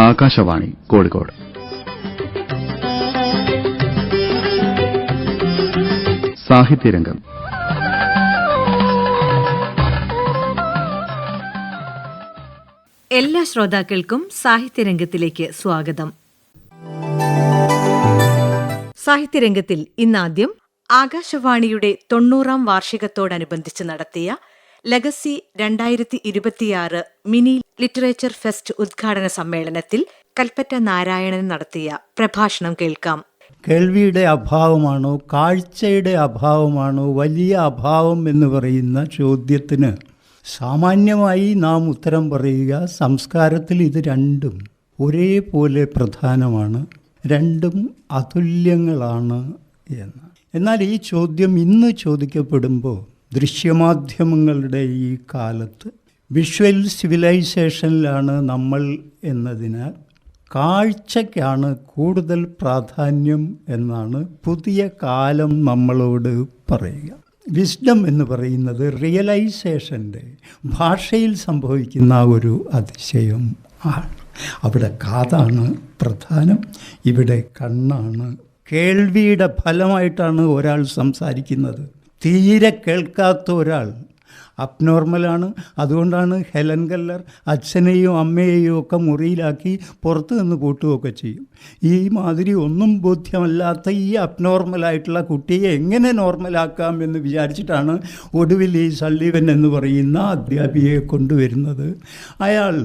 ആകാശവാണി കോഴിക്കോട്. സാഹിത്യരംഗം. എല്ലാ ശ്രോതാക്കൾക്കും സാഹിത്യരംഗത്തിലേക്ക് സ്വാഗതം. സാഹിത്യരംഗത്തിൽ ഇന്നാദ്യം ആകാശവാണിയുടെ 90ാം വാർഷികത്തോടനുബന്ധിച്ച് നടത്തിയ ലെഗസി 2026 മിനി ലിറ്ററേച്ചർ ഫെസ്റ്റ് ഉദ്ഘാടന സമ്മേളനത്തിൽ കൽപ്പറ്റ നാരായണൻ നടത്തിയ പ്രഭാഷണം കേൾക്കാം. കേൾവിയുടെ അഭാവമാണോ കാഴ്ചയുടെ അഭാവമാണോ വലിയ അഭാവം എന്ന് പറയുന്ന ചോദ്യത്തിന് സാമാന്യമായി നാം ഉത്തരം പറയുക, സംസ്കാരത്തിൽ ഇത് രണ്ടും ഒരേപോലെ പ്രധാനമാണ്, രണ്ടും അതുല്യങ്ങളാണ് എന്ന്. എന്നാൽ ഈ ചോദ്യം ഇന്ന് ചോദിക്കപ്പെടുമ്പോൾ ദൃശ്യമാധ്യമങ്ങളുടെ ഈ കാലത്ത് വിഷ്വൽ സിവിലൈസേഷനിലാണ് നമ്മൾ എന്നതിനാൽ കാഴ്ചയ്ക്കാണ് കൂടുതൽ പ്രാധാന്യം എന്നാണ് പുതിയ കാലം നമ്മളോട് പറയുക. വിസ്ഡം എന്ന് പറയുന്നത് റിയലൈസേഷൻ്റെ ഭാഷയിൽ സംഭവിക്കുന്ന ഒരു അതിശയം ആണ്. അവിടെ കാതാണ് പ്രധാനം, ഇവിടെ കണ്ണാണ്. കേൾവിയുടെ ഫലമായിട്ടാണ് ഒരാൾ സംസാരിക്കുന്നത്. തീരെ കേൾക്കാത്ത ഒരാൾ അബ്നോർമലാണ്. അതുകൊണ്ടാണ് ഹെലൻ കെല്ലർ അച്ഛനെയും അമ്മയെയും ഒക്കെ മുറിയിലാക്കി പുറത്ത് നിന്ന് കൂട്ടുകയൊക്കെ ചെയ്യും. ഈ മാതിരി ഒന്നും ബോധ്യമല്ലാത്ത ഈ അബ്നോർമലായിട്ടുള്ള കുട്ടിയെ എങ്ങനെ നോർമലാക്കാം എന്ന് വിചാരിച്ചിട്ടാണ് ഒടുവിൽ ഈ സള്ളിവൻ എന്ന് പറയുന്ന അധ്യാപികയെ കൊണ്ടുവരുന്നത്. അയാൾ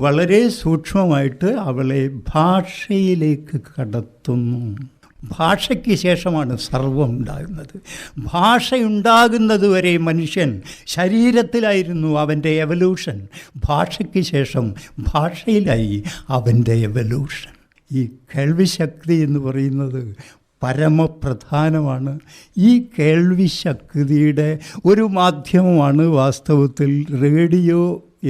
വളരെ സൂക്ഷ്മമായിട്ട് അവളെ ഭാഷയിലേക്ക് കടത്തുന്നു. ഭാഷയ്ക്ക് ശേഷമാണ് സർവം ഉണ്ടാകുന്നത്. ഭാഷയുണ്ടാകുന്നത് വരെ മനുഷ്യൻ ശരീരത്തിലായിരുന്നു അവൻ്റെ എവല്യൂഷൻ. ഭാഷയ്ക്ക് ശേഷം ഭാഷയിലായി അവൻ്റെ എവല്യൂഷൻ. ഈ കേൾവിശക്തി എന്ന് പറയുന്നത് പരമപ്രധാനമാണ്. ഈ കേൾവിശക്തിയുടെ ഒരു മാധ്യമമാണ് വാസ്തവത്തിൽ റേഡിയോ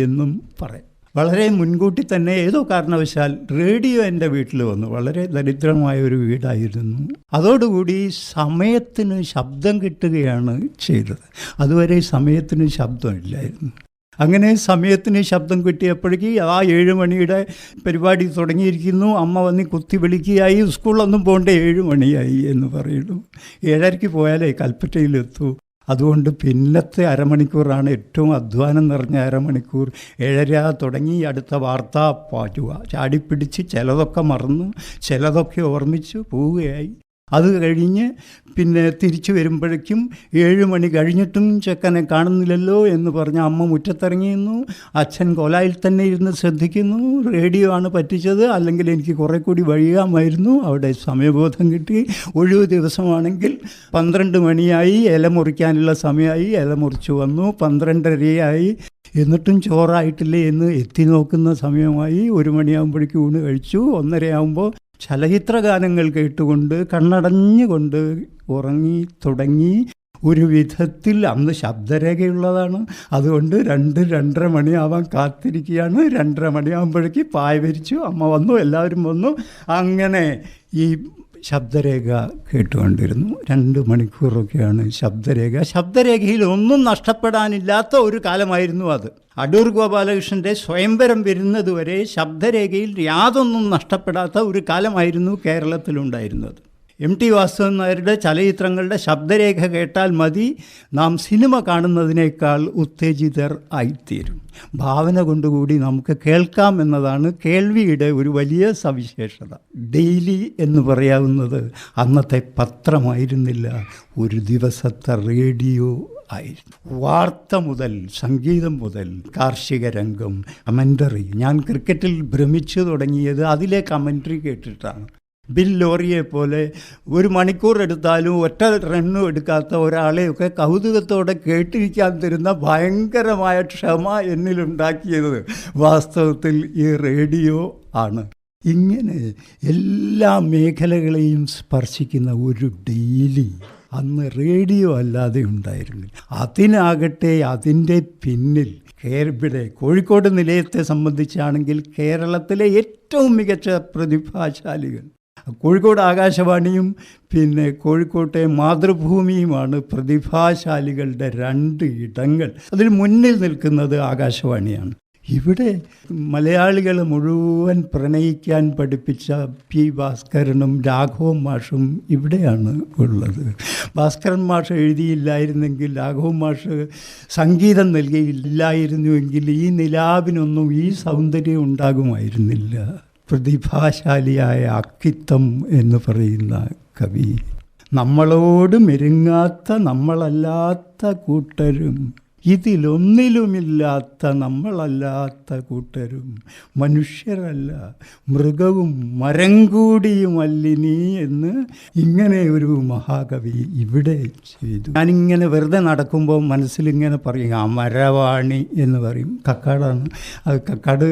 എന്നും പറയും. വളരെ മുൻകൂട്ടി തന്നെ ഏതോ കാരണവശാൽ റേഡിയോ എൻ്റെ വീട്ടിൽ വന്നു. വളരെ ദരിദ്രമായ ഒരു വീടായിരുന്നു. അതോടുകൂടി സമയത്തിന് ശബ്ദം കിട്ടുകയാണ് ചെയ്തത്. അതുവരെ സമയത്തിന് ശബ്ദമില്ലായിരുന്നു. അങ്ങനെ സമയത്തിന് ശബ്ദം കിട്ടിയപ്പോഴേക്ക് 7 മണിയുടെ പരിപാടി തുടങ്ങിയിരിക്കുന്നു. അമ്മ വന്ന് കുത്തി വിളിക്കുകയായി. സ്കൂളിലൊന്നും പോകേണ്ട 7 മണിയായി എന്ന് പറയുന്നു. 7:30 പോയാലേ കൽപ്പറ്റയിലെത്തൂ. അതുകൊണ്ട് പിന്നത്തെ അരമണിക്കൂറാണ് ഏറ്റവും അധ്വാനം നിറഞ്ഞ അരമണിക്കൂർ. 7:30 തുടങ്ങി അടുത്ത വാർത്ത പാറ്റുക. ചാടിപ്പിടിച്ച് ചിലതൊക്കെ മറന്നു, ചിലതൊക്കെ ഓർമ്മിച്ചു പോവുകയായി. അത് കഴിഞ്ഞ് പിന്നെ തിരിച്ചു വരുമ്പോഴേക്കും 7 മണി കഴിഞ്ഞിട്ടും ചെക്കനെ കാണുന്നില്ലല്ലോ എന്ന് പറഞ്ഞ് അമ്മ മുറ്റത്തിറങ്ങിയിരുന്നു. അച്ഛൻ കൊലായിൽ തന്നെ ഇരുന്ന് ശ്രദ്ധിക്കുന്നു. റേഡിയോ ആണ് പറ്റിച്ചത്, അല്ലെങ്കിൽ എനിക്ക് കുറേ കൂടി വഴിയാമായിരുന്നു. അവിടെ സമയബോധം കിട്ടി. ഒഴിവ് ദിവസമാണെങ്കിൽ 12 മണിയായി, ഇല മുറിക്കാനുള്ള സമയമായി. ഇല മുറിച്ചു വന്നു. 12:30 എന്നിട്ടും ചോറായിട്ടില്ലേ എന്ന് എത്തി നോക്കുന്ന സമയമായി. 1 മണിയാകുമ്പോഴേക്കും ഊണ് കഴിച്ചു. 1:30 ചലച്ചിത്രഗാനങ്ങൾ കേട്ടുകൊണ്ട് കണ്ണടഞ്ഞുകൊണ്ട് ഉറങ്ങി തുടങ്ങി. ഒരു വിധത്തിൽ അന്ന് ശബ്ദരേഖയുള്ളതാണ്. അതുകൊണ്ട് 2-2:30 മണിയാവാൻ കാത്തിരിക്കുകയാണ്. 2:30 മണിയാകുമ്പോഴേക്ക് പായ വിരിച്ചു. അമ്മ വന്നു, എല്ലാവരും വന്നു. അങ്ങനെ ഈ ശബ്ദരേഖ കേട്ടുകൊണ്ടിരുന്നു. 2 മണിക്കൂറൊക്കെയാണ് ശബ്ദരേഖ. ശബ്ദരേഖയിൽ ഒന്നും നഷ്ടപ്പെടാനില്ലാത്ത ഒരു കാലമായിരുന്നു അത്. അടൂർ ഗോപാലകൃഷ്ണൻ്റെ സ്വയംവരം വരുന്നതുവരെ ശബ്ദരേഖയിൽ യാതൊന്നും നഷ്ടപ്പെടാത്ത ഒരു കാലമായിരുന്നു കേരളത്തിലുണ്ടായിരുന്നത്. MT വാസുദേവൻ നായരുടെ ചലച്ചിത്രങ്ങളുടെ ശബ്ദരേഖ കേട്ടാൽ മതി, നാം സിനിമ കാണുന്നതിനേക്കാൾ ഉത്തേജിതർ ആയിത്തീരും. ഭാവന കൊണ്ടുകൂടി നമുക്ക് കേൾക്കാം എന്നതാണ് കേൾവിയുടെ ഒരു വലിയ സവിശേഷത. ഡെയിലി എന്ന് പറയാവുന്നത് അന്നത്തെ പത്രമായിരുന്നില്ല, ഒരു ദിവസത്തെ റേഡിയോ ആയിരുന്നു. വാർത്ത മുതൽ സംഗീതം മുതൽ കാർഷിക രംഗം, കമൻ്ററി. ഞാൻ ക്രിക്കറ്റിൽ ഭ്രമിച്ചു തുടങ്ങിയത് അതിലെ കമൻ്ററി കേട്ടിട്ടാണ്. ബിൽ ലോറിയെ പോലെ 1 മണിക്കൂർ എടുത്താലും ഒറ്റ റണ്ണും എടുക്കാത്ത ഒരാളെയൊക്കെ കൗതുകത്തോടെ കേട്ടിരിക്കാൻ തരുന്ന ഭയങ്കരമായ ക്ഷമ എന്നിലുണ്ടാക്കിയത് വാസ്തവത്തിൽ ഈ റേഡിയോ ആണ്. ഇങ്ങനെ എല്ലാ മേഖലകളെയും സ്പർശിക്കുന്ന ഒരു ഡെയിലി അന്ന് റേഡിയോ അല്ലാതെ ഉണ്ടായിരുന്നു. അതിനാകട്ടെ അതിൻ്റെ പിന്നിൽ ഇവിടെ കോഴിക്കോട് നിലയത്തെ സംബന്ധിച്ചാണെങ്കിൽ കേരളത്തിലെ ഏറ്റവും മികച്ച പ്രതിഭാശാലികൾ കോഴിക്കോട് ആകാശവാണിയും പിന്നെ കോഴിക്കോട്ടെ മാതൃഭൂമിയുമാണ് പ്രതിഭാശാലികളുടെ 2 ഇടങ്ങൾ. അതിൽ മുന്നിൽ നിൽക്കുന്നത് ആകാശവാണിയാണ്. ഇവിടെ മലയാളികളെ മുഴുവൻ പ്രണയിക്കാൻ പഠിപ്പിച്ച പി ഭാസ്കരനും രാഘവൻ മാഷും ഇവിടെയാണ് ഉള്ളത്. ഭാസ്കരൻ മാഷ് എഴുതിയില്ലായിരുന്നെങ്കിൽ, രാഘവൻ മാഷ് സംഗീതം നൽകിയില്ലായിരുന്നുവെങ്കിൽ ഈ നിലാവിനൊന്നും ഈ സൗന്ദര്യം ഉണ്ടാകുമായിരുന്നില്ല. പ്രതിഭാശാലിയായ അക്കിത്തം എന്ന് പറയുന്ന കവി, നമ്മളോട് മെരുങ്ങാത്ത നമ്മളല്ലാത്ത കൂട്ടരും, ഇതിലൊന്നിലുമില്ലാത്ത നമ്മളല്ലാത്ത കൂട്ടരും, മനുഷ്യരല്ല മൃഗവും മരം കൂടിയുമല്ലിനി എന്ന് ഇങ്ങനെ ഒരു മഹാകവി ഇവിടെ ചെയ്തു. ഞാനിങ്ങനെ വെറുതെ നടക്കുമ്പോൾ മനസ്സിലിങ്ങനെ പറയും അമരവാണി എന്ന് പറയും. കക്കാടാണ് അത്. കക്കാട്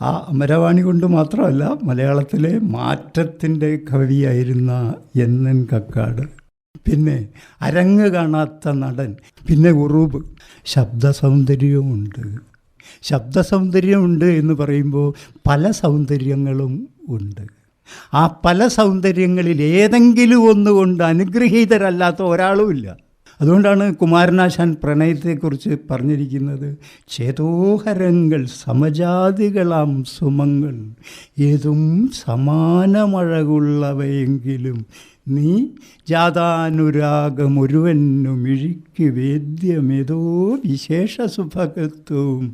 ആ അമരവാണി കൊണ്ട് മാത്രമല്ല, മലയാളത്തിലെ മാറ്റത്തിൻ്റെ കവിയായിരുന്ന NN കക്കാട്. പിന്നെ അരങ്ങ് കാണാത്ത നടൻ, പിന്നെ ഉറൂബ്. ശബ്ദസൗന്ദര്യമുണ്ട്. ശബ്ദസൗന്ദര്യമുണ്ട് എന്ന് പറയുമ്പോൾ പല സൗന്ദര്യങ്ങളും ഉണ്ട്. ആ പല സൗന്ദര്യങ്ങളിൽ ഏതെങ്കിലും ഒന്നുകൊണ്ട് അനുഗ്രഹീതരല്ലാത്ത ഒരാളുമില്ല. അതുകൊണ്ടാണ് കുമാരനാശാൻ പ്രണയത്തെക്കുറിച്ച് പറഞ്ഞിരിക്കുന്നത്, ചേതോഹരങ്ങൾ സമജാതികളാം സുമങ്ങൾ ഏതും സമാനമഴകുള്ളവയെങ്കിലും നീ ജാതാനുരാഗമൊരുവനുമിഴിക്ക് വേദ്യമേതോ വിശേഷ സുഭകത്വവും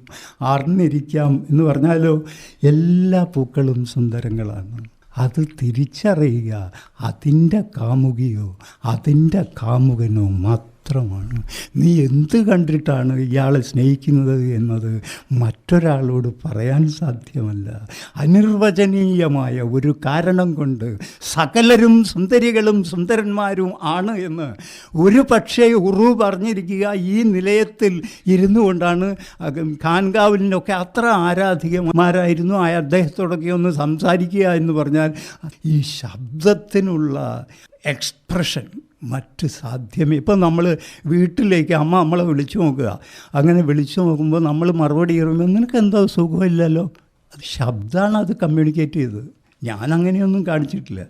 ആർന്നിരിക്കാം എന്ന് പറഞ്ഞാലോ, എല്ലാ പൂക്കളും സുന്ദരങ്ങളാണ്. അത് തിരിച്ചറിയുക അതിൻ്റെ കാമുകിയോ അതിൻ്റെ കാമുകനോ മാത്രമാണ്. നീ എന്ത് കണ്ടിട്ടാണ് ഇയാളെ സ്നേഹിക്കുന്നത് എന്നത് മറ്റൊരാളോട് പറയാൻ സാധ്യമല്ല. അനിർവചനീയമായ ഒരു കാരണം കൊണ്ട് സകലരും സുന്ദരികളും സുന്ദരന്മാരും ആണ് എന്ന് ഒരു പക്ഷേ ഉറൂബ് പറഞ്ഞിരിക്കുക ഈ നിലയത്തിൽ ഇരുന്നു കൊണ്ടാണ്. ഖാൻകാവിലിനൊക്കെ അത്ര ആരാധികമാരായിരുന്നു. അദ്ദേഹത്തോടൊക്കെ ഒന്ന് സംസാരിക്കുക എന്ന് പറഞ്ഞാൽ ഈ ശബ്ദത്തിനുള്ള എക്സ്പ്രഷൻ മറ്റ് സാധ്യമേ. ഇപ്പം നമ്മൾ വീട്ടിലേക്ക് അമ്മ നമ്മളെ വിളിച്ചു നോക്കുക, അങ്ങനെ വിളിച്ചു നോക്കുമ്പോൾ നമ്മൾ മറുപടി പറയുമ്പോൾ നിനക്ക് എന്തോ സുഖമില്ലല്ലോ, അത് ശബ്ദമാണ് അത് കമ്മ്യൂണിക്കേറ്റ് ചെയ്തത്. ഞാൻ അങ്ങനെയൊന്നും കാണിച്ചിട്ടില്ല.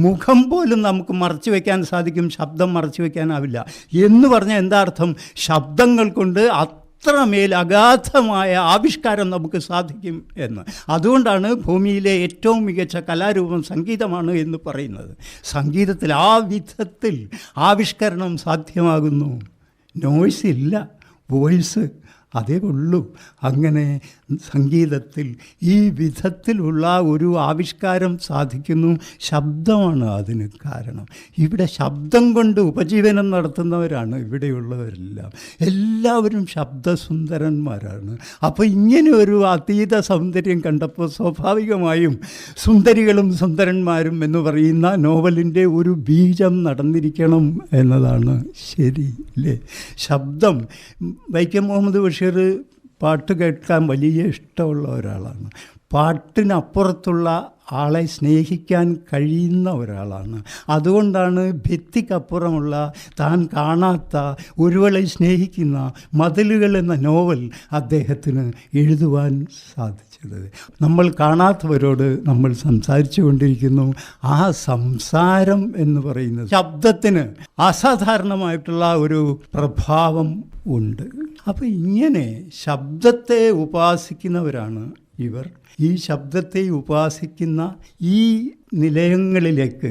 മുഖം പോലും നമുക്ക് മറച്ചു വയ്ക്കാൻ സാധിക്കും, ശബ്ദം മറച്ചു വയ്ക്കാനാവില്ല എന്ന് പറഞ്ഞാൽ എന്താ അർത്ഥം? ശബ്ദങ്ങൾ കൊണ്ട് അത്രമേൽ അഗാധമായ ആവിഷ്കാരം നമുക്ക് സാധിക്കും എന്ന്. അതുകൊണ്ടാണ് ഭൂമിയിലെ ഏറ്റവും മികച്ച കലാരൂപം സംഗീതമാണ് എന്ന് പറയുന്നത്. സംഗീതത്തിൽ ആ വിധത്തിൽ ആവിഷ്കരണം സാധ്യമാകുന്നു. നോയ്സ് ഇല്ല, വോയിസ് അതേ ഉള്ളൂ. അങ്ങനെ സംഗീതത്തിൽ ഈ വിധത്തിലുള്ള ഒരു ആവിഷ്കാരം സാധിക്കുന്നു. ശബ്ദമാണ് അതിന് കാരണം. ഇവിടെ ശബ്ദം കൊണ്ട് ഉപജീവനം നടത്തുന്നവരാണ് ഇവിടെയുള്ളവരെല്ലാം. എല്ലാവരും ശബ്ദസുന്ദരന്മാരാണ്. അപ്പോൾ ഇങ്ങനെ ഒരു അതീത സൗന്ദര്യം കണ്ടപ്പോൾ സ്വാഭാവികമായും സുന്ദരികളും സുന്ദരന്മാരും എന്ന് പറയുന്ന നോവലിൻ്റെ ഒരു ബീജം നടന്നിരിക്കണം എന്നതാണ് ശരി, അല്ലേ? ശബ്ദം. വൈക്കം മുഹമ്മദ് ബഷീർ പാട്ട് കേൾക്കാൻ വലിയ ഇഷ്ടമുള്ള ഒരാളാണ്. പാട്ടിനപ്പുറത്തുള്ള ആളെ സ്നേഹിക്കാൻ കഴിയുന്ന ഒരാളാണ്. അതുകൊണ്ടാണ് ഭിത്തിക്കപ്പുറമുള്ള താൻ കാണാത്ത ഒരുവളെ സ്നേഹിക്കുന്ന മതിലുകൾ എന്ന നോവൽ അദ്ദേഹത്തിന് എഴുതുവാൻ സാധിച്ചത്. നമ്മൾ കാണാത്തവരോട് നമ്മൾ സംസാരിച്ചു കൊണ്ടിരിക്കുന്നു. ആ സംസാരം എന്ന് പറയുന്നത് ശബ്ദത്തിന് അസാധാരണമായിട്ടുള്ള ഒരു പ്രഭാവം ഉണ്ട്. അപ്പോൾ ഇങ്ങനെ ശബ്ദത്തെ ഉപാസിക്കുന്നവരാണ് ഇവർ. ഈ ശബ്ദത്തെ ഉപാസിക്കുന്ന ഈ നിലയങ്ങളിലേക്ക്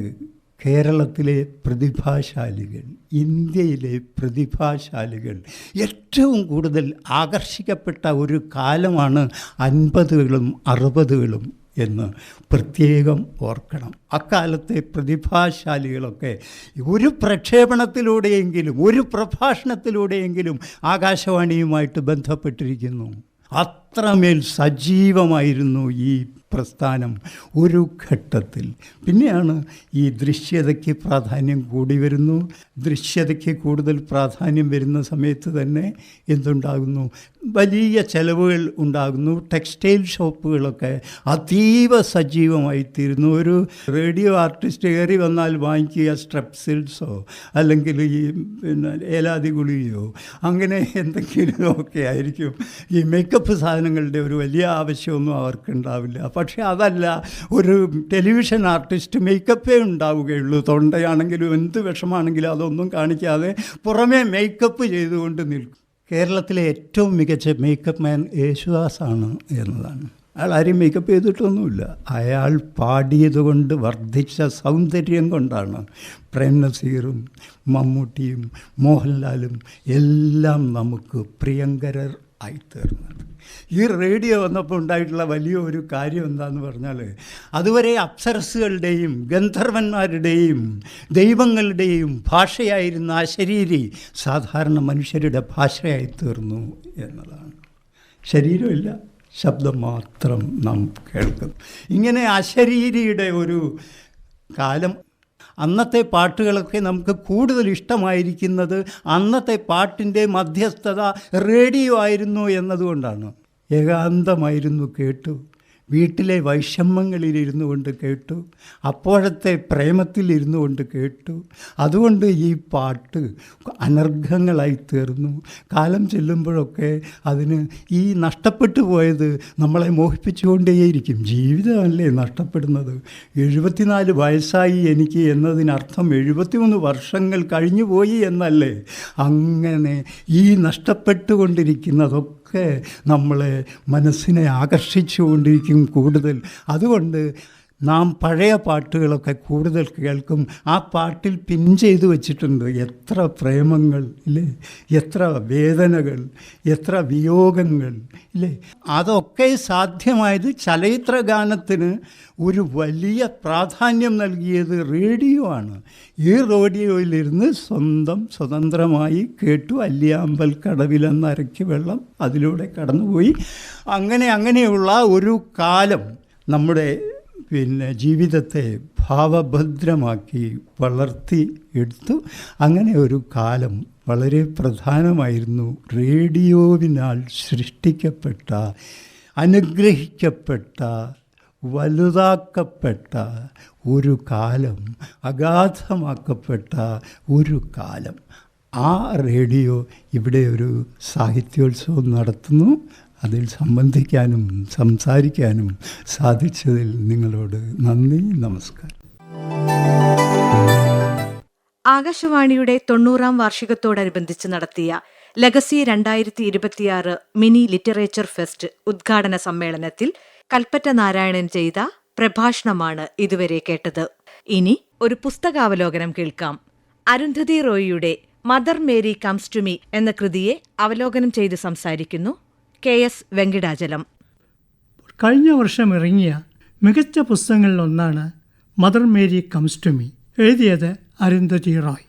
കേരളത്തിലെ പ്രതിഭാശാലികൾ, ഇന്ത്യയിലെ പ്രതിഭാശാലികൾ ഏറ്റവും കൂടുതൽ ആകർഷിക്കപ്പെട്ട ഒരു കാലമാണ് 50കളും 60കളും എന്ന് പ്രത്യേകം ഓർക്കണം. അക്കാലത്തെ പ്രതിഭാശാലികളൊക്കെ ഒരു പ്രക്ഷേപണത്തിലൂടെയെങ്കിലും ഒരു പ്രഭാഷണത്തിലൂടെയെങ്കിലും ആകാശവാണിയുമായിട്ട് ബന്ധപ്പെട്ടിരിക്കുന്നു. അത്രമേൽ സജീവമായിരുന്നു ഈ പ്രസ്ഥാനം ഒരു ഘട്ടത്തിൽ. പിന്നെയാണ് ഈ ദൃശ്യതയ്ക്ക് പ്രാധാന്യം കൂടി വരുന്നു. ദൃശ്യതയ്ക്ക് കൂടുതൽ പ്രാധാന്യം വരുന്ന സമയത്ത് തന്നെ എന്തുണ്ടാകുന്നു? വലിയ ചെലവുകൾ ഉണ്ടാകുന്നു. ടെക്സ്റ്റൈൽ ഷോപ്പുകളൊക്കെ അതീവ സജീവമായിത്തീരുന്നു. ഒരു റേഡിയോ ആർട്ടിസ്റ്റ് കയറി വന്നാൽ വാങ്ങിക്കുക സ്ട്രെപ്സിൽസോ അല്ലെങ്കിൽ ഈ ഏലാതി ഗുളികയോ അങ്ങനെ എന്തെങ്കിലുമൊക്കെ ആയിരിക്കും. ഈ മേക്കപ്പ് സാധനങ്ങളുടെ ഒരു വലിയ ആവശ്യമൊന്നും അവർക്കുണ്ടാവില്ല. പക്ഷേ അതല്ല, ഒരു ടെലിവിഷൻ ആർട്ടിസ്റ്റ് മേക്കപ്പേ ഉണ്ടാവുകയുള്ളൂ. തൊണ്ടയാണെങ്കിലും എന്ത് വിഷമാണെങ്കിലും അതൊന്നും കാണിക്കാതെ പുറമേ മേക്കപ്പ് ചെയ്തുകൊണ്ട് നിൽക്കും. കേരളത്തിലെ ഏറ്റവും മികച്ച മേക്കപ്പ് മാൻ യേശുദാസാണ് എന്നതാണ്. അയാൾ ആരെയും മേക്കപ്പ് ചെയ്തിട്ടൊന്നുമില്ല. അയാൾ പാടിയതുകൊണ്ട് വർദ്ധിച്ച സൗന്ദര്യം കൊണ്ടാണ് പ്രേം നസീറും മമ്മൂട്ടിയും മോഹൻലാലും എല്ലാം നമുക്ക് പ്രിയങ്കരർ ആയിത്തീർന്നത്. ഈ റേഡിയോ വന്നപ്പോൾ ഉണ്ടായിട്ടുള്ള വലിയ ഒരു കാര്യം എന്താണെന്ന് പറഞ്ഞാൽ, അതുവരെ അപ്സരസ്സുകളുടെയും ഗന്ധർവന്മാരുടെയും ദൈവങ്ങളുടെയും ഭാഷയായിരുന്ന അശരീരി സാധാരണ മനുഷ്യരുടെ ഭാഷയായിത്തീർന്നു എന്നതാണ്. ശരീരമില്ല, ശബ്ദം മാത്രം നാം കേൾക്കും. ഇങ്ങനെ അശരീരിയുടെ ഒരു കാലം. അന്നത്തെ പാട്ടുകളൊക്കെ നമുക്ക് കൂടുതൽ ഇഷ്ടമായിരിക്കുന്നത് അന്നത്തെ പാട്ടിൻ്റെ മധ്യസ്ഥത റേഡിയോ ആയിരുന്നു എന്നതുകൊണ്ടാണ്. ഏകാന്തമായിരുന്നു, കേട്ടു. വീട്ടിലെ വൈഷമ്യങ്ങളിലിരുന്നു കൊണ്ട് കേട്ടു. അപ്പോഴത്തെ പ്രേമത്തിലിരുന്നു കൊണ്ട് കേട്ടു. അതുകൊണ്ട് ഈ പാട്ട് അനർഘങ്ങളായി തീർന്നു. കാലം ചെല്ലുമ്പോഴൊക്കെ അതിന് ഈ നഷ്ടപ്പെട്ടു പോയത് നമ്മളെ മോഹിപ്പിച്ചുകൊണ്ടേയിരിക്കും. ജീവിതമല്ലേ നഷ്ടപ്പെടുന്നത്. 74 വയസ്സായി എനിക്ക് എന്നതിനർത്ഥം 73 വർഷങ്ങൾ കഴിഞ്ഞു പോയി എന്നല്ലേ. അങ്ങനെ ഈ നഷ്ടപ്പെട്ടുകൊണ്ടിരിക്കുന്നതൊക്കെ നമ്മളെ മനസ്സിനെ ആകർഷിച്ചുകൊണ്ടിരിക്കും കൂടുതൽ. അതുകൊണ്ട് നാം പഴയ പാട്ടുകളൊക്കെ കൂടുതൽ കേൾക്കും. ആ പാട്ടിൽ പിൻ ചെയ്തു വച്ചിട്ടുണ്ട് എത്ര പ്രേമങ്ങൾ ഇല്ലേ, എത്ര വേദനകൾ, എത്ര വിയോഗങ്ങൾ ഇല്ലേ. അതൊക്കെ സാധ്യമായത് ചലച്ചിത്ര ഗാനത്തിന് ഒരു വലിയ പ്രാധാന്യം നൽകിയത് റേഡിയോ ആണ്. ഈ റേഡിയോയിലിരുന്ന് സ്വതന്ത്രമായി കേട്ടു. അല്ലിയാമ്പൽ കടവിലെന്നരയ്ക്ക് വെള്ളം അതിലൂടെ കടന്നുപോയി. അങ്ങനെയുള്ള ഒരു കാലം നമ്മുടെ ജീവിതത്തെ ഭാവഭദ്രമാക്കി വളർത്തി എടുത്തു. അങ്ങനെ ഒരു കാലം വളരെ പ്രധാനമായിരുന്നു. റേഡിയോവിനാൽ സൃഷ്ടിക്കപ്പെട്ട, അനുഗ്രഹിക്കപ്പെട്ട, വലുതാക്കപ്പെട്ട ഒരു കാലം, അഗാധമാക്കപ്പെട്ട ഒരു കാലം. ആ റേഡിയോ ഇവിടെ ഒരു സാഹിത്യോത്സവം നടത്തുന്നു. അതിൽ സംബന്ധിക്കാനും സംസാരിക്കാനും സാധിച്ചതിൽ നിങ്ങളോട് നന്ദി, നമസ്കാരം. ആകാശവാണിയുടെ 90ാം വാർഷികത്തോടനുബന്ധിച്ച് നടത്തിയ ലെഗസി 2026 മിനി ലിറ്ററേച്ചർ ഫെസ്റ്റ് ഉദ്ഘാടന സമ്മേളനത്തിൽ കൽപ്പറ്റ നാരായണൻ ചെയ്ത പ്രഭാഷണമാണ് ഇതുവരെ കേട്ടത്. ഇനി ഒരു പുസ്തകാവലോകനം കേൾക്കാം. അരുന്ധതി റോയിയുടെ Mother Mary comes to me എന്ന കൃതിയെ അവലോകനം ചെയ്ത് സംസാരിക്കുന്നു KS വെങ്കിടാചലം. കഴിഞ്ഞ വർഷം ഇറങ്ങിയ മികച്ച പുസ്തകങ്ങളിലൊന്നാണ് Mother Mary comes to me. എഴുതിയത് അരുന്ധതി റോയ്.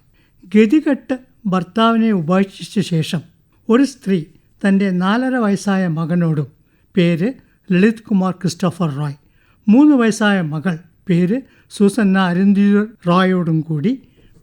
ഗതികെട്ട് ഭർത്താവിനെ ഉപേക്ഷിച്ച ശേഷം ഒരു സ്ത്രീ തൻ്റെ 4.5 വയസ്സായ മകനോടും, പേര് ലളിത് കുമാർ ക്രിസ്റ്റോഫർ റോയ്, 3 വയസ്സായ മകൾ പേര് സൂസന്ന അരുന്ധതി റോയോടും കൂടി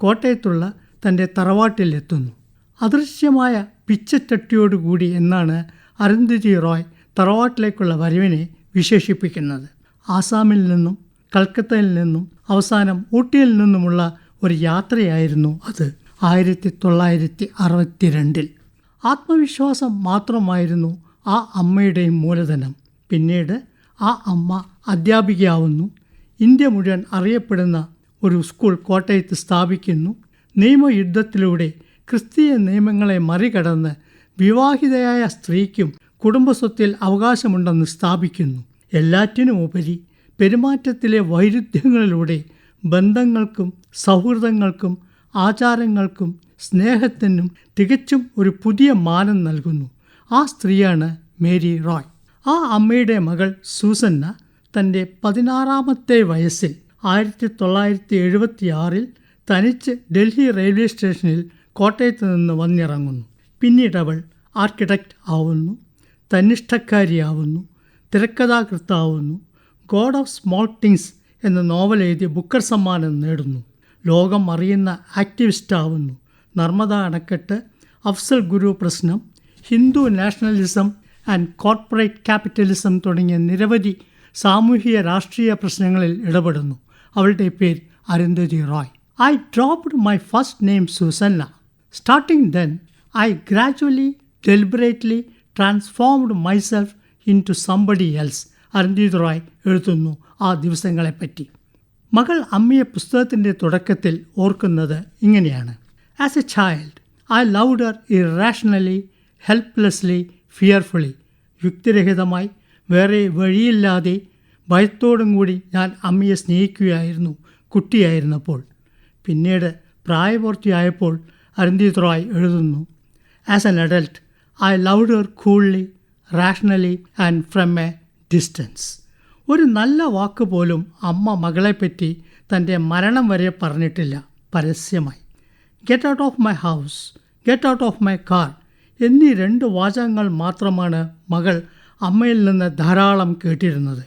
കോട്ടയത്തുള്ള തൻ്റെ തറവാട്ടിലെത്തുന്നു. അദൃശ്യമായ പിച്ചച്ചട്ടിയോടുകൂടി എന്നാണ് അരുന്ധതി റോയ് തറവാട്ടിലേക്കുള്ള വരവിനെ വിശേഷിപ്പിക്കുന്നത്. ആസാമിൽ നിന്നും കൽക്കത്തയിൽ നിന്നും അവസാനം ഊട്ടിയിൽ നിന്നുമുള്ള ഒരു യാത്രയായിരുന്നു അത്. 1962 ആത്മവിശ്വാസം മാത്രമായിരുന്നു ആ അമ്മയുടെയും മൂലധനം. പിന്നീട് ആ അമ്മ അധ്യാപികയാവുന്നു. ഇന്ത്യ മുഴുവൻ അറിയപ്പെടുന്ന ഒരു സ്കൂൾ കോട്ടയത്ത് സ്ഥാപിക്കുന്നു. നിയമയുദ്ധത്തിലൂടെ ക്രിസ്തീയ നിയമങ്ങളെ മറികടന്ന് വിവാഹിതയായ സ്ത്രീക്കും കുടുംബസ്വത്തിൽ അവകാശമുണ്ടെന്ന് സ്ഥാപിക്കുന്നു. എല്ലാറ്റിനുമുപരി പെരുമാറ്റത്തിലെ വൈരുദ്ധ്യങ്ങളിലൂടെ ബന്ധങ്ങൾക്കും സൗഹൃദങ്ങൾക്കും ആചാരങ്ങൾക്കും സ്നേഹത്തിനും തികച്ചും ഒരു പുതിയ മാനം നൽകുന്നു. ആ സ്ത്രീയാണ് മേരി റോയ്. ആ അമ്മയുടെ മകൾ സൂസന്ന തൻ്റെ 16ാമത്തെ വയസ്സിൽ 1976 തനിച്ച് ഡൽഹി റെയിൽവേ സ്റ്റേഷനിൽ കോട്ടയത്ത് നിന്ന് വന്നിറങ്ങുന്നു. പിന്നീട് അവൾ ആർക്കിടെക്റ്റ് ആവുന്നു, തന്നിഷ്ടക്കാരിയാവുന്നു, തിരക്കഥാകൃത്താവുന്നു. ഗോഡ് ഓഫ് സ്മോൾ തിങ്സ് എന്ന നോവൽ എഴുതി ബുക്കർ സമ്മാനം നേടുന്നു. ലോകം അറിയുന്ന ആക്ടിവിസ്റ്റാവുന്നു. നർമ്മദ അണക്കെട്ട്, അഫ്സൽ ഗുരു പ്രശ്നം, Hindu nationalism and corporate capitalism തുടങ്ങിയ നിരവധി സാമൂഹിക രാഷ്ട്രീയ പ്രശ്നങ്ങളിൽ ഇടപെടുന്നു. അവളുടെ പേര് Arundhati Roy. I dropped my first name Susanna. Starting then, I gradually, deliberately transformed myself into somebody else. Arundhati Roy എഴുതുന്നു ആ ദിവസങ്ങളെപ്പറ്റി. മകൾ അമ്മയെ പുസ്തകത്തിൻ്റെ തുടക്കത്തിൽ ഓർക്കുന്നത് ഇങ്ങനെയാണ്: as a child, I loved her irrationally, helplessly fearfully. യുക്തിരഹിതമായി, വേറെ വഴിയില്ലാതെ, ഭയത്തോടും കൂടി ഞാൻ അമ്മയെ സ്നേഹിക്കുകയായിരുന്നു കുട്ടിയായിരുന്നപ്പോൾ. പിന്നീട് പ്രായപൂർത്തിയായപ്പോൾ അരുന്ധതി റോയ് എഴുതുന്നു, as an adult I loved Har കൂൾലി, rationally and from A distance. ഒരു നല്ല വാക്ക് പോലും അമ്മ മകളെപ്പറ്റി തൻ്റെ മരണം വരെ പറഞ്ഞിട്ടില്ല പരസ്യമായി. Get out of my house, get out of my car എന്നീ 2 വാചകങ്ങൾ മാത്രമാണ് മകൾ അമ്മയിൽ നിന്ന് ധാരാളം കേട്ടിരുന്നത്.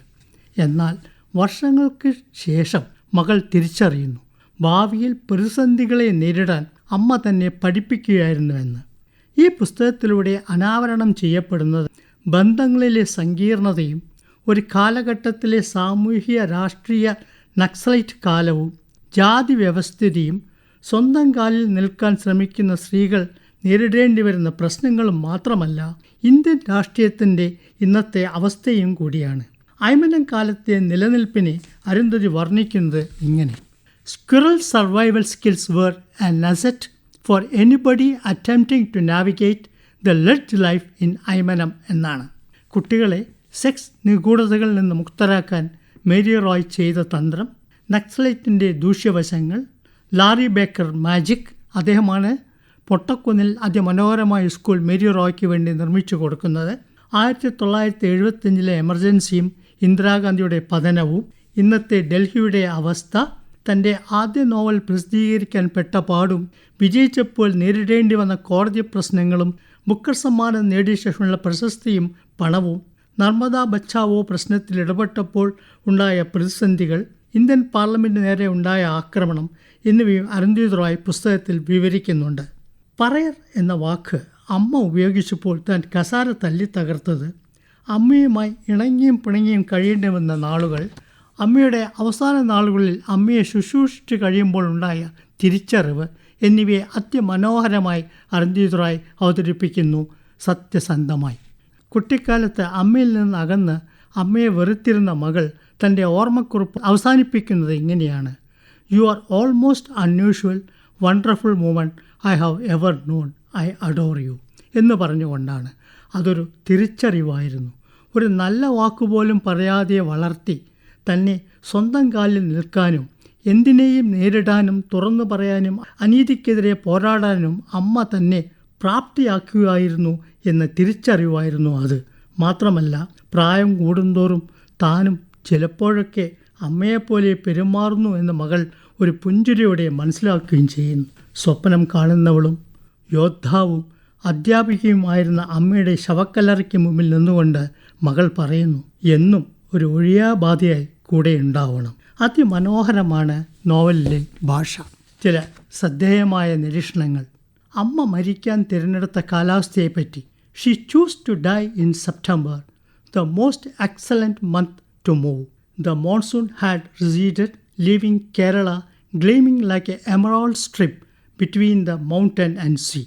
എന്നാൽ വർഷങ്ങൾക്ക് ശേഷം മകൾ തിരിച്ചറിയുന്നു, ഭാവിയിൽ പ്രതിസന്ധികളെ നേരിടാൻ അമ്മ തന്നെ പഠിപ്പിക്കുകയായിരുന്നുവെന്ന്. ഈ പുസ്തകത്തിലൂടെ അനാവരണം ചെയ്യപ്പെടുന്നത് ബന്ധങ്ങളിലെ സങ്കീർണതയും ഒരു കാലഘട്ടത്തിലെ സാമൂഹിക രാഷ്ട്രീയ നക്സലൈറ്റ് കാലവും ജാതി വ്യവസ്ഥിതിയും സ്വന്തം കാലിൽ നിൽക്കാൻ ശ്രമിക്കുന്ന സ്ത്രീകൾ നേരിടേണ്ടി വരുന്ന പ്രശ്നങ്ങളും മാത്രമല്ല, ഇന്ത്യൻ രാഷ്ട്രീയത്തിൻ്റെ ഇന്നത്തെ അവസ്ഥയും കൂടിയാണ്. അയ്മനം കാലത്തെ നിലനിൽപ്പിനെ അരുന്ധതി വർണ്ണിക്കുന്നത് ഇങ്ങനെ: squirrel survival skills were an asset for anybody attempting to navigate the ledge life in Aymanam എന്നാണ്. കുട്ടികളെ സെക്സ് നിഗൂഢതകളിൽ നിന്ന് മുക്തരാക്കാൻ മേരി റോയ് ചെയ്ത തന്ത്രം, നക്സലൈറ്റിൻ്റെ ദൂഷ്യവശങ്ങൾ, ലാറി ബേക്കർ മാജിക്. അദ്ദേഹമാണ് പൊട്ടക്കുന്നിൽ അതിമനോഹരമായ സ്കൂൾ മേരി റോയ്ക്ക് വേണ്ടി നിർമ്മിച്ചു കൊടുക്കുന്നത്. 1975 എമർജൻസിയും ഇന്ദിരാഗാന്ധിയുടെ പതനവും ഇന്നത്തെ ഡൽഹിയുടെ അവസ്ഥ, തൻ്റെ ആദ്യ നോവൽ പ്രസിദ്ധീകരിക്കാൻ പെട്ട പാടും, വിജയിച്ചപ്പോൾ നേരിടേണ്ടി വന്ന കോടതി പ്രശ്നങ്ങളും, ബുക്കർ സമ്മാനം നേടിയ ശേഷമുള്ള പ്രശസ്തിയും പണവും, നർമ്മദ ബച്ചാവോ പ്രശ്നത്തിൽ ഇടപെട്ടപ്പോൾ ഉണ്ടായ പ്രതിസന്ധികൾ, ഇന്ത്യൻ പാർലമെൻറ്റിന് നേരെ ഉണ്ടായ ആക്രമണം എന്നിവയും അരുന്ധതി റോയ് പുസ്തകത്തിൽ വിവരിക്കുന്നുണ്ട്. പറയർ എന്ന വാക്ക് അമ്മ ഉപയോഗിച്ചപ്പോൾ താൻ കസാര തല്ലി തകർത്തത്, അമ്മയുമായി ഇണങ്ങിയും പിണങ്ങിയും കഴിയേണ്ടി വന്ന നാളുകൾ, അമ്മയുടെ അവസാന നാളുകളിൽ അമ്മയെ ശുശ്രൂഷിച്ച് കഴിയുമ്പോൾ ഉണ്ടായ തിരിച്ചറിവ് എന്നിവയെ അതിമനോഹരമായി അരുന്ധതി റോയ് അവതരിപ്പിക്കുന്നു സത്യസന്ധമായി. കുട്ടിക്കാലത്ത് അമ്മയിൽ നിന്ന് അകന്ന് അമ്മയെ വെറുത്തിരുന്ന മകൾ തൻ്റെ ഓർമ്മക്കുറിപ്പ് അവസാനിപ്പിക്കുന്നത് ഇങ്ങനെയാണ്: you are almost unusual wonderful moment I have ever known, I adore you എന്ന് പറഞ്ഞുകൊണ്ടാണ്. അതൊരു തിരിച്ചറിവായിരുന്നു. ഒരു നല്ല വാക്കുപോലും പറയാതെ വളർത്തി തന്നെ സ്വന്തം കാലിൽ നിൽക്കാനും എന്തിനേയും നേരിടാനും തുറന്നു പറയാനും അനീതിക്കെതിരെ പോരാടാനും അമ്മ തന്നെ പ്രാപ്തിയാക്കുകയായിരുന്നു എന്ന തിരിച്ചറിവായിരുന്നു അത്. മാത്രമല്ല, പ്രായം കൂടുന്തോറും താനും ചിലപ്പോഴൊക്കെ അമ്മയെപ്പോലെ പെരുമാറുന്നു എന്ന് മകൾ ഒരു പുഞ്ചിരിയോടെ മനസ്സിലാക്കുകയും ചെയ്യുന്നു. സ്വപ്നം കാണുന്നവളും യോദ്ധാവും അധ്യാപികയുമായിരുന്ന അമ്മയുടെ ശവക്കല്ലറയ്ക്ക് മുമ്പിൽ നിന്നുകൊണ്ട് മകൾ പറയുന്നു, എന്നും ഒരു ഒഴിയാബാധയായി കൂടെ ഉണ്ടാവണം. അതിമനോഹരമാണ് നോവലിലെ ഭാഷ. ചില ശ്രദ്ധേയമായ നിരീക്ഷണങ്ങൾ. അമ്മ മരിക്കാൻ തിരഞ്ഞെടുത്ത കാലാവസ്ഥയെപ്പറ്റി. She choose to die in September, the most excellent month to move. The monsoon had receded, leaving Kerala gleaming like a emerald strip between the mountain and sea.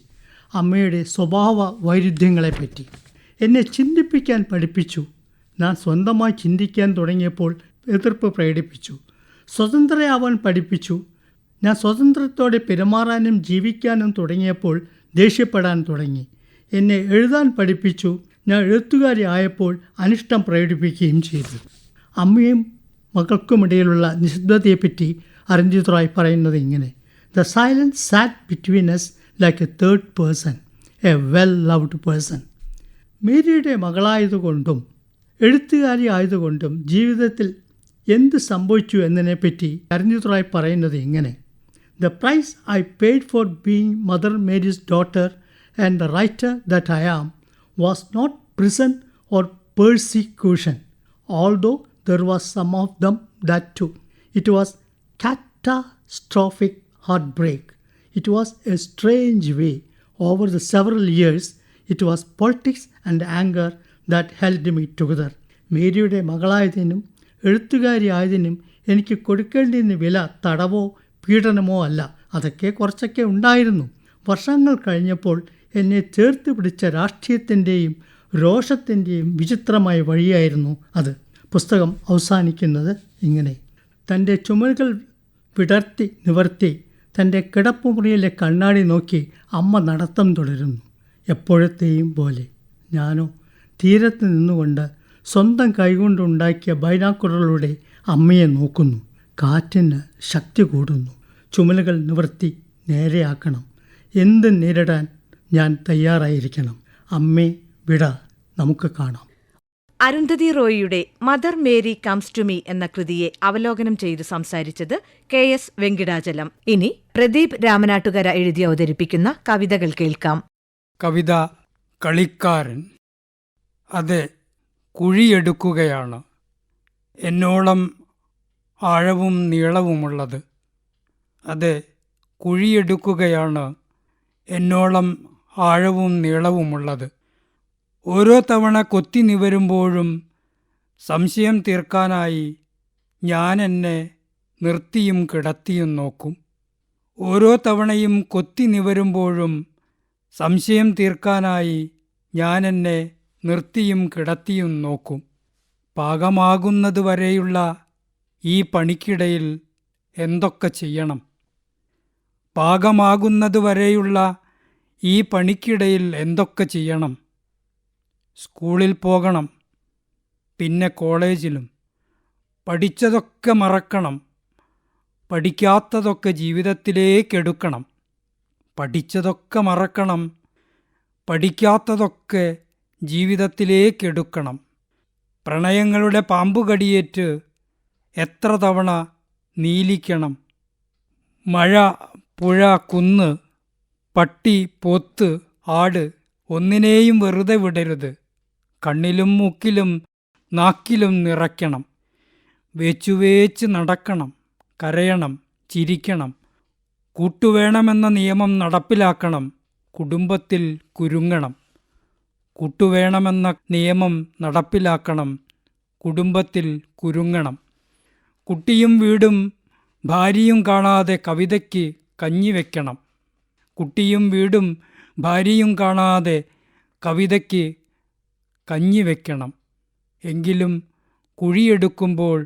അമ്മയുടെ സ്വഭാവ വൈരുദ്ധ്യങ്ങളെപ്പറ്റി. എന്നെ ചിന്തിപ്പിക്കാൻ പഠിപ്പിച്ചു. ഞാൻ സ്വന്തമായി ചിന്തിക്കാൻ തുടങ്ങിയപ്പോൾ എതിർപ്പ് പ്രകടിപ്പിച്ചു. സ്വതന്ത്രയാവാൻ പഠിപ്പിച്ചു. ഞാൻ സ്വതന്ത്രത്തോടെ പെരുമാറാനും ജീവിക്കാനും തുടങ്ങിയപ്പോൾ ദേഷ്യപ്പെടാൻ തുടങ്ങി. എന്നെ എഴുതാൻ പഠിപ്പിച്ചു. ഞാൻ എഴുത്തുകാരി ആയപ്പോൾ അനിഷ്ടം പ്രകടിപ്പിക്കുകയും ചെയ്തു. അമ്മയും മകൾക്കുമിടയിലുള്ള നിശബ്ദതയെപ്പറ്റി അരുന്ധതി റോയ് പറയുന്നത് ഇങ്ങനെ: the silence sat between us like a third person, a well loved person. മേരിയുടെ മകളായതുകൊണ്ടും എഴുത്തുകാരി ആയതുകൊണ്ടും ജീവിതത്തിൽ എന്ത് സംഭവിച്ചു എന്നതിനെപ്പറ്റി അരുന്ധതി റോയ് പറയുന്നത് ഇങ്ങനെ: the price I paid for being Mother Mary's daughter and the writer that I am was not prison or persecution, although there was some of them that too. It was catastrophic heartbreak. It was a strange way. Over the several years, it was politics and anger that held me together. മേരിയുടെ മകളായതിനും എഴുത്തുകാരി ആയതിനും എനിക്ക് കൊടുക്കേണ്ടിയിരുന്ന വില തടവോ പീഡനമോ അല്ല. അതൊക്കെ കുറച്ചൊക്കെ ഉണ്ടായിരുന്നു. വർഷങ്ങൾ കഴിഞ്ഞപ്പോൾ എന്നെ ചേർത്ത് പിടിച്ച രാഷ്ട്രീയത്തിൻ്റെയും രോഷത്തിൻ്റെയും വിചിത്രമായ വഴിയായിരുന്നു അത്. പുസ്തകം അവസാനിക്കുന്നത് ഇങ്ങനെ: തൻ്റെ ചുമലുകൾ വിടർത്തി നിവർത്തി തൻ്റെ കിടപ്പുമുറിയിലെ കണ്ണാടി നോക്കി അമ്മ നടത്തം തുടരുന്നു. എപ്പോഴത്തെയും പോലെ ഞാനോ തീരത്ത് നിന്നുകൊണ്ട് സ്വന്തം കൈകൊണ്ടുണ്ടാക്കിയ ബൈനാക്കുലറിലൂടെ അമ്മയെ നോക്കുന്നു. കാറ്റിന് ശക്തി കൂടുന്നു. ചുമലുകൾ നിവർത്തി നേരെയാക്കണം. എന്ത് നേരിടാൻ ഞാൻ തയ്യാറായിരിക്കണം. അമ്മേ വിട, നമുക്ക് കാണാം. അരുന്ധതി റോയിയുടെ Mother Mary comes to me എന്ന കൃതിയെ അവലോകനം ചെയ്ത് സംസാരിച്ചത് KS വെങ്കിടാചലം. ഇനി പ്രദീപ് രാമനാട്ടുകര എഴുതി അവതരിപ്പിക്കുന്ന കവിതകൾ കേൾക്കാം. കവിത കളിക്കാരൻ. അതെ, കുഴിയെടുക്കുകയാണ് എന്നോളം ആഴവും നീളവുമുള്ളത്. അതെ, കുഴിയെടുക്കുകയാണ് എന്നോളം ആഴവും നീളവുമുള്ളത്. ഓരോ തവണ കൊത്തി നിവരുമ്പോഴും സംശയം തീർക്കാനായി ഞാൻ എന്നെ നിർത്തിയും കിടത്തിയും നോക്കും. ഓരോ തവണയും കൊത്തി നിവരുമ്പോഴും സംശയം തീർക്കാനായി ഞാൻ എന്നെ നിർത്തിയും കിടത്തിയും നോക്കും. പാകമാകുന്നതുവരെയുള്ള ഈ പണിക്കിടയിൽ എന്തൊക്കെ ചെയ്യണം? പാകമാകുന്നതുവരെയുള്ള ഈ പണിക്കിടയിൽ എന്തൊക്കെ ചെയ്യണം? സ്കൂളിൽ പോകണം, പിന്നെ കോളേജിലും. പഠിച്ചതൊക്കെ മറക്കണം, പഠിക്കാത്തതൊക്കെ ജീവിതത്തിലേക്കെടുക്കണം. പഠിച്ചതൊക്കെ മറക്കണം, പഠിക്കാത്തതൊക്കെ ജീവിതത്തിലേക്കെടുക്കണം. പ്രണയങ്ങളുടെ പാമ്പുകടിയേറ്റ് എത്ര തവണ നീലിക്കണം. മഴ, പുഴ, കുന്ന്, പട്ടി, പോത്ത്, ആട് ഒന്നിനെയും വെറുതെ വിടരുത്. കണ്ണിലും മൂക്കിലും നാക്കിലും നിറയ്ക്കണം. വേച്ചുവേച്ച് നടക്കണം, കരയണം, ചിരിക്കണം. കൂട്ടുവേണമെന്ന നിയമം നടപ്പിലാക്കണം, കുടുംബത്തിൽ കുരുങ്ങണം. കൂട്ടുവേണമെന്ന നിയമം നടപ്പിലാക്കണം, കുടുംബത്തിൽ കുരുങ്ങണം. കുട്ടിയും വീടും ഭാര്യയും കാണാതെ കവിതയ്ക്ക് കഞ്ഞി വയ്ക്കണം. കുട്ടിയും വീടും ഭാര്യയും കാണാതെ കവിതയ്ക്ക് കഞ്ഞി വയ്ക്കണം. എങ്കിലും കുഴിയെടുക്കുമ്പോൾ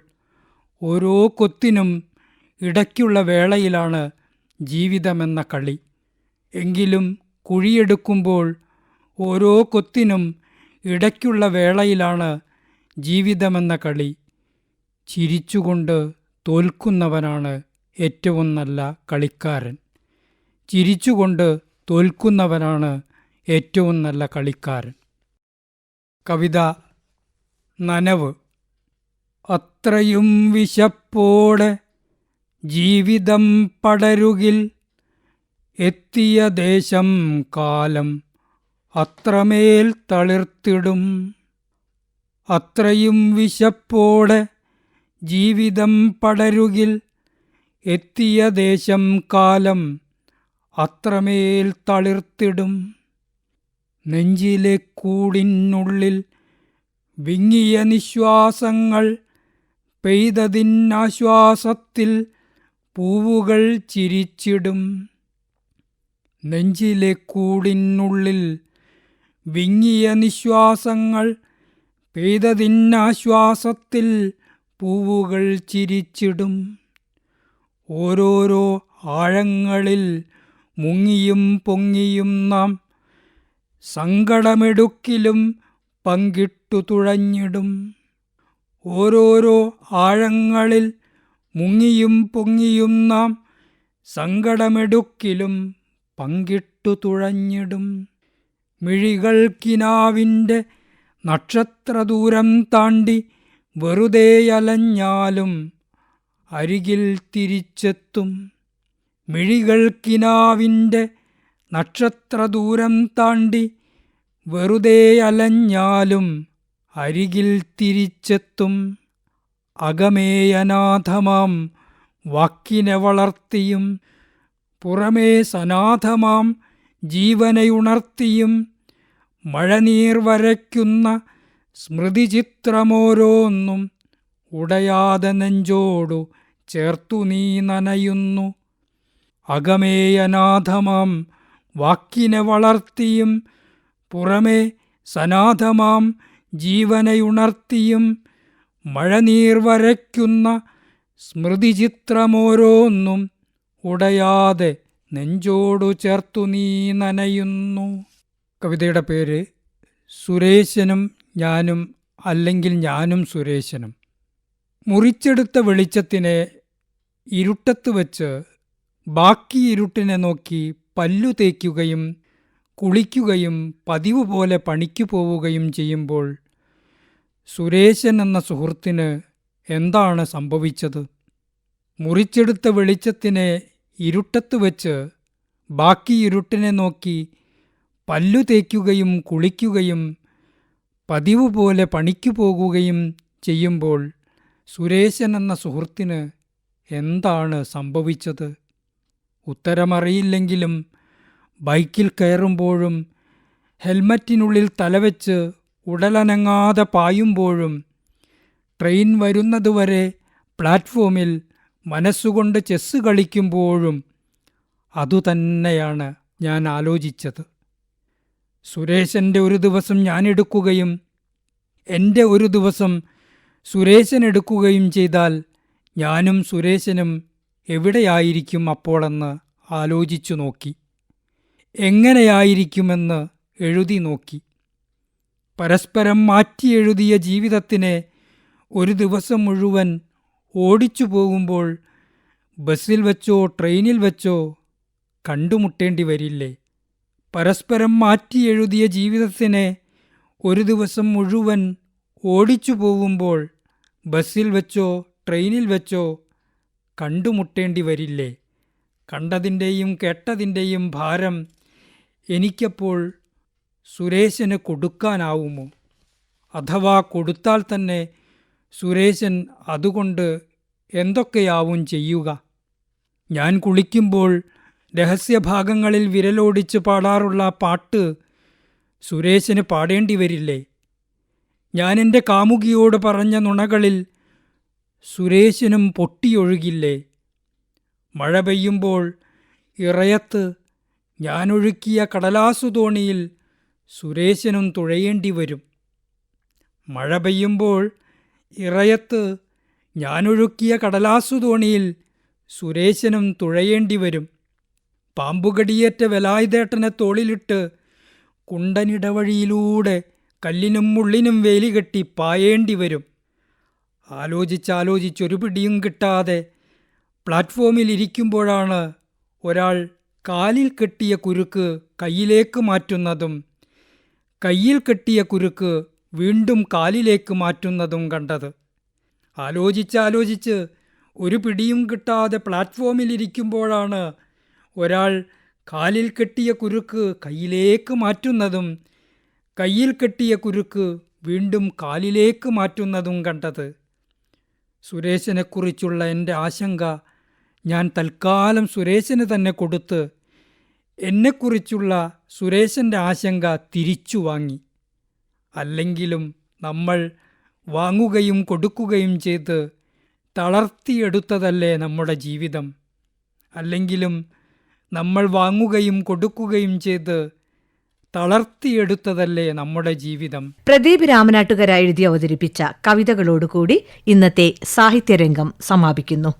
ഓരോ കൊത്തിനും ഇടയ്ക്കുള്ള വേളയിലാണ് ജീവിതമെന്ന കളി. എങ്കിലും കുഴിയെടുക്കുമ്പോൾ ഓരോ കൊത്തിനും ഇടയ്ക്കുള്ള വേളയിലാണ് ജീവിതമെന്ന കളി. ചിരിച്ചുകൊണ്ട് തോൽക്കുന്നവനാണ് ഏറ്റവും നല്ല കളിക്കാരൻ. ചിരിച്ചുകൊണ്ട് തോൽക്കുന്നവനാണ് ഏറ്റവും നല്ല കളിക്കാരൻ. കവിത നനവ്. അത്രയും വിശപ്പോടെ ജീവിതം പടരുകിൽ എത്തിയ ദേശം കാലം അത്രമേൽ തളിർത്തിടും. അത്രയും വിശപ്പോടെ ജീവിതം പടരുകിൽ എത്തിയ ദേശം കാലം അത്രമേൽ തളിർത്തിടും. നെഞ്ചിലെ കൂടിനുള്ളിൽ വിങ്ങിയ നിശ്വാസങ്ങൾ പെയ്തതിനാശ്വാസത്തിൽ പൂവുകൾ ചിരിച്ചിടും. നെഞ്ചിലെ കൂടിനുള്ളിൽ വിങ്ങിയ നിശ്വാസങ്ങൾ പെയ്തതിനാശ്വാസത്തിൽ പൂവുകൾ ചിരിച്ചിടും. ഓരോരോ ആഴങ്ങളിൽ മുങ്ങിയും പൊങ്ങിയും നാം സങ്കടമെടുക്കിലും പങ്കിട്ടു തുഴഞ്ഞിടും. ഓരോരോ ആഴങ്ങളിൽ മുങ്ങിയും പൊങ്ങിയും നാം സങ്കടമെടുക്കിലും പങ്കിട്ടു തുഴഞ്ഞിടും. മിഴികൾ കിനാവിൻ്റെ നക്ഷത്രദൂരം താണ്ടി വെറുതെ അലഞ്ഞാലും അരികിൽ തിരിച്ചെത്തും. മിഴികൾ കിനാവിൻ്റെ നക്ഷത്രദൂരം താണ്ടി വെറുതെ അലഞ്ഞാലും അരികിൽ തിരിച്ചെത്തും. അകമേ അനാഥമാം വാക്കിനെ വളർത്തിയും പുറമേ സനാഥമാം ജീവനയുണർത്തിയും മഴനീർ വരയ്ക്കുന്ന സ്മൃതിചിത്രമോരോന്നും ഉടയാതെ നെഞ്ചോടു ചേർത്തു നീ നനയുന്നു. അകമേ അനാഥമാം വാക്കിനെ വളർത്തിയും പുറമേ സനാഥമാം ജീവനയുണർത്തിയും മഴനീർ വരയ്ക്കുന്ന സ്മൃതിചിത്രമോരോന്നും ഉടയാതെ നെഞ്ചോടു ചേർത്തു നീ നനയുന്നു. കവിതയുടെ പേര് സുരേശനും ഞാനും, അല്ലെങ്കിൽ ഞാനും സുരേശനും. മുറിച്ചെടുത്ത വെളിച്ചത്തിനെ ഇരുട്ടത്ത് വച്ച് ബാക്കി ഇരുട്ടിനെ നോക്കി പല്ലു തേക്കുകയും കുളിക്കുകയും പതിവ് പോലെ പണിക്കു പോവുകയും ചെയ്യുമ്പോൾ സുരേശൻ എന്ന സുഹൃത്തിന് എന്താണ് സംഭവിച്ചത്? മുറിച്ചെടുത്ത വെളിച്ചത്തിനെ ഇരുട്ടത്ത് വച്ച് ബാക്കി ഇരുട്ടിനെ നോക്കി പല്ലു തേക്കുകയും കുളിക്കുകയും പതിവ് പോലെ പണിക്കു പോകുകയും ചെയ്യുമ്പോൾ സുരേശൻ എന്ന സുഹൃത്തിന് എന്താണ് സംഭവിച്ചത്? ഉത്തരമറിയില്ലെങ്കിലും ബൈക്കിൽ കയറുമ്പോഴും ഹെൽമറ്റിനുള്ളിൽ തലവെച്ച് ഉടലനങ്ങാതെ പായുമ്പോഴും ട്രെയിൻ വരുന്നതുവരെ പ്ലാറ്റ്ഫോമിൽ മനസ്സുകൊണ്ട് ചെസ്സ് കളിക്കുമ്പോഴും അതുതന്നെയാണ് ഞാൻ ആലോചിച്ചത്. സുരേശൻ്റെ ഒരു ദിവസം ഞാൻ എടുക്കുകയും എൻ്റെ ഒരു ദിവസം സുരേശൻ എടുക്കുകയും ചെയ്താൽ ഞാനും സുരേശനും എവിടെയായിരിക്കും അപ്പോളെന്ന് ആലോചിച്ചു നോക്കി. എങ്ങനെയായിരിക്കുമെന്ന് എഴുതി നോക്കി. പരസ്പരം മാറ്റിയെഴുതിയ ജീവിതത്തിനെ ഒരു ദിവസം മുഴുവൻ ഓടിച്ചു പോകുമ്പോൾ ബസ്സിൽ വെച്ചോ ട്രെയിനിൽ വെച്ചോ കണ്ടുമുട്ടേണ്ടി വരില്ലേ? പരസ്പരം മാറ്റിയെഴുതിയ ജീവിതത്തിനെ ഒരു ദിവസം മുഴുവൻ ഓടിച്ചു പോകുമ്പോൾ ബസ്സിൽ വെച്ചോ ട്രെയിനിൽ വെച്ചോ കണ്ടുമുട്ടേണ്ടി വരില്ലേ? കണ്ടതിൻ്റെയും കേട്ടതിൻ്റെയും ഭാരം എനിക്കപ്പോൾ സുരേശന് കൊടുക്കാനാവുമോ? അഥവാ കൊടുത്താൽ തന്നെ സുരേശൻ അതുകൊണ്ട് എന്തൊക്കെയാവും ചെയ്യുക? ഞാൻ കുളിക്കുമ്പോൾ രഹസ്യഭാഗങ്ങളിൽ വിരലോടിച്ച് പാടാറുള്ള പാട്ട് സുരേശന് പാടേണ്ടി വരില്ലേ? ഞാൻ എൻ്റെ കാമുകിയോട് പറഞ്ഞ നുണകളിൽ സുരേശനും പൊട്ടിയൊഴുകില്ലേ? മഴ പെയ്യുമ്പോൾ ഇറയത്ത് ഞാനൊഴുക്കിയ കടലാസുതോണിയിൽ സുരേശനും തുഴയേണ്ടി വരും. മഴ പെയ്യുമ്പോൾ ഇറയത്ത് ഞാനൊഴുക്കിയ കടലാസുതോണിയിൽ സുരേശനും തുഴയേണ്ടി വരും. പാമ്പുകടിയേറ്റ വെലായുധേട്ടനെ തോളിലിട്ട് കുണ്ടനിടവഴിയിലൂടെ കല്ലിനും മുള്ളിനും വേലികെട്ടി പായേണ്ടി വരും. ആലോചിച്ചൊരു പിടിയും കിട്ടാതെ പ്ലാറ്റ്ഫോമിൽ ഇരിക്കുമ്പോഴാണ് ഒരാൾ കാലിൽ കെട്ടിയ കുരുക്ക് കയ്യിലേക്ക് മാറ്റുന്നതും കയ്യിൽ കെട്ടിയ കുരുക്ക് വീണ്ടും കാലിലേക്ക് മാറ്റുന്നതും കണ്ടത്. ആലോചിച്ച് ഒരു പിടിയും കിട്ടാതെ പ്ലാറ്റ്ഫോമിലിരിക്കുമ്പോഴാണ് ഒരാൾ കാലിൽ കെട്ടിയ കുരുക്ക് കയ്യിലേക്ക് മാറ്റുന്നതും കയ്യിൽ കെട്ടിയ കുരുക്ക് വീണ്ടും കാലിലേക്ക് മാറ്റുന്നതും കണ്ടത്. സുരേശനെക്കുറിച്ചുള്ള എൻ്റെ ആശങ്ക ഞാൻ തൽക്കാലം സുരേശന് തന്നെ കൊടുത്ത് എന്നെക്കുറിച്ചുള്ള സുരേശൻ്റെ ആശങ്ക തിരിച്ചു വാങ്ങി. അല്ലെങ്കിലും നമ്മൾ വാങ്ങുകയും കൊടുക്കുകയും ചെയ്ത് തളർത്തിയെടുത്തതല്ലേ നമ്മുടെ ജീവിതം? അല്ലെങ്കിലും നമ്മൾ വാങ്ങുകയും കൊടുക്കുകയും ചെയ്ത് തളർത്തിയെടുത്തതല്ലേ നമ്മുടെ ജീവിതം? പ്രദീപ് രാമനാട്ടുകര എഴുതി അവതരിപ്പിച്ച കവിതകളോടുകൂടി ഇന്നത്തെ സാഹിത്യരംഗം സമാപിക്കുന്നു.